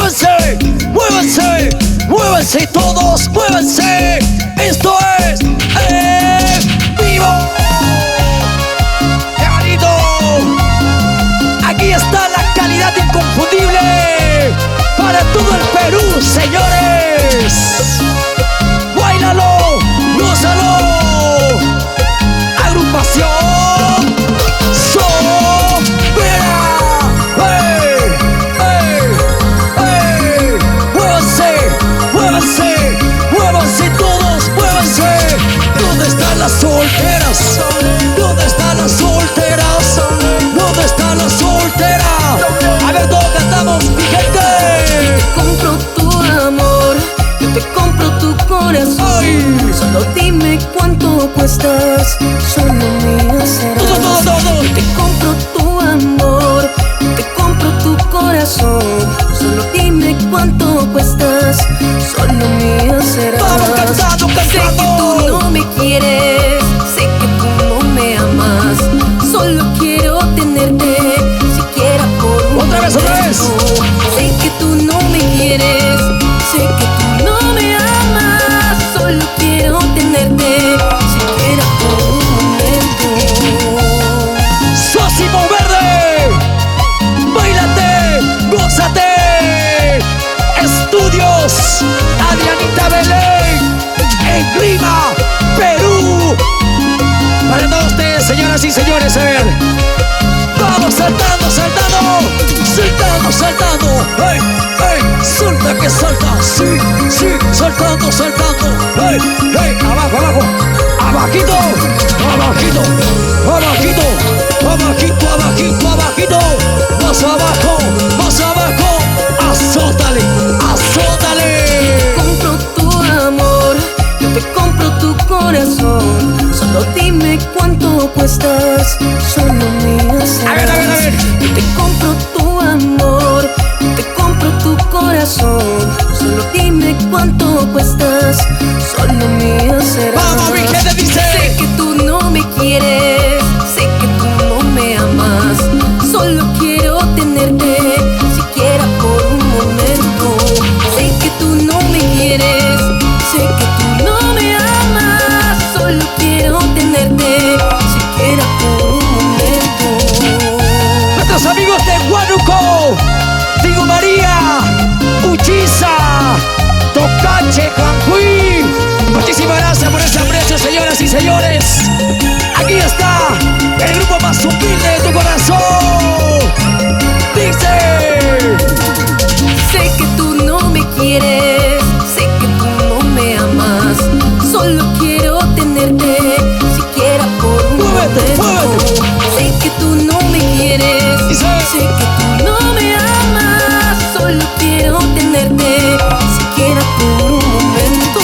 muévanse, muévanse, muévanse todos, muévanse. Esto es en vivo. ¡Qué bonito! Aquí está la calidad inconfundible para todo el Perú, señores. ¡Báilalo! ¡Gózalo! Agrupación Sobera. ¡Hey! ¡Hey! ¡Hey! ¡Muévanse! ¡Muévanse! ¡Muévanse todos! ¡Muévanse! ¿Dónde están las solteras? ¿Dónde están las solteras? ¿Dónde están las solteras? A ver, ¿dónde estamos, mi gente? Te compro tu amor, yo te compro tu corazón. ¡Ay! Solo dime cuánto cuestas, solo mío serás. Todo. Yo te compro tu amor, yo te compro tu corazón. Solo dime cuánto cuestas, solo mío serás. Vamos cantando, Sé que tú no me quieres, sé que tú no me amas. Solo quiero tenerte, siquiera por un Otra vez. momento. Sé que tú no me quieres, sé que tú no me amas. Solo quiero tenerte, siquiera por un momento. Sósimo Verde, bailate, gózate. Estudios Adrianita Belén, en Lima, Perú. Para todos ustedes, señoras y señores, a ver. Vamos saltando, saltando, saltando, saltando. ¡Hey! ¡Hey! ¡Salta que salta! ¡Sí! ¡Sí! ¡Saltando, saltando! ¡Hey! ¡Hey! ¡Abajo, abajo! ¡Abajito! ¡Abajito! ¡Abajito! ¡Abajito, abajito, abajito! ¡Más abajo! ¡Más abajo! ¡Azótale! ¡Azótale! Compro tu amor, yo te compro tu corazón. Solo dime cuánto cuestas, solo mío serás. A ver, a ver, a ver. Yo te compro tu amor, yo te compro tu corazón. Solo dime cuánto cuestas, solo mío serás. ¡Vamos, mi gente, dice! Sé que tú no me quieres, sé que tú no me amas. Solo quiero tenerte, siquiera por un momento. Sé que tú no me quieres, sé que tú no me amas. Solo quiero tenerte, siquiera por un momento. Nuestros amigos de Huánuco, Digo María, Uchiza, Tocache, Cancuy. Muchísimas gracias por ese aprecio, señoras y señores. Aquí está el grupo más humilde de tu corazón. Dice: Sé que tú no me quieres, sé que tú no me amas. Solo quiero tenerte, siquiera por un Muévete, momento. Sé que tú no me quieres, Dice: sé que tú no me amas. Solo quiero tenerte, siquiera por un momento.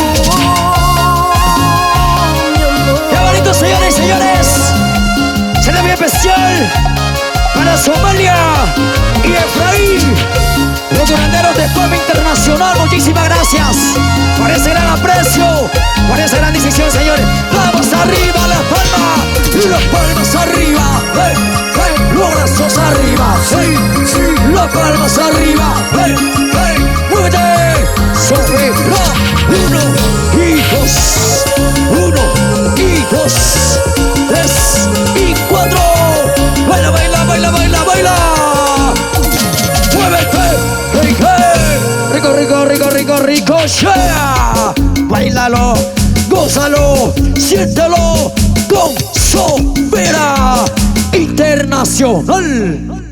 Mi amor. ¡Qué bonito, señores y señores! Será muy especial para Somalia y Efraín, los duranderos de forma internacional. Muchísimas gracias por ese gran aprecio, por esa gran decisión, señores. Vamos arriba, las palmas, y las palmas arriba. ¡Hey! ¡Hey! Los brazos arriba. ¡Sí! ¡Sí! Las palmas arriba. ¡Hey! ¡Hey! ¡Muévete! Sobre uno y dos. Uno y dos. Tres y cuatro. Baila, baila, baila, baila, baila. Muévete. Hey, hey. Rico, rico, rico, rico, rico. Yeah. Bailalo, gózalo, siéntelo con Sobera Internacional.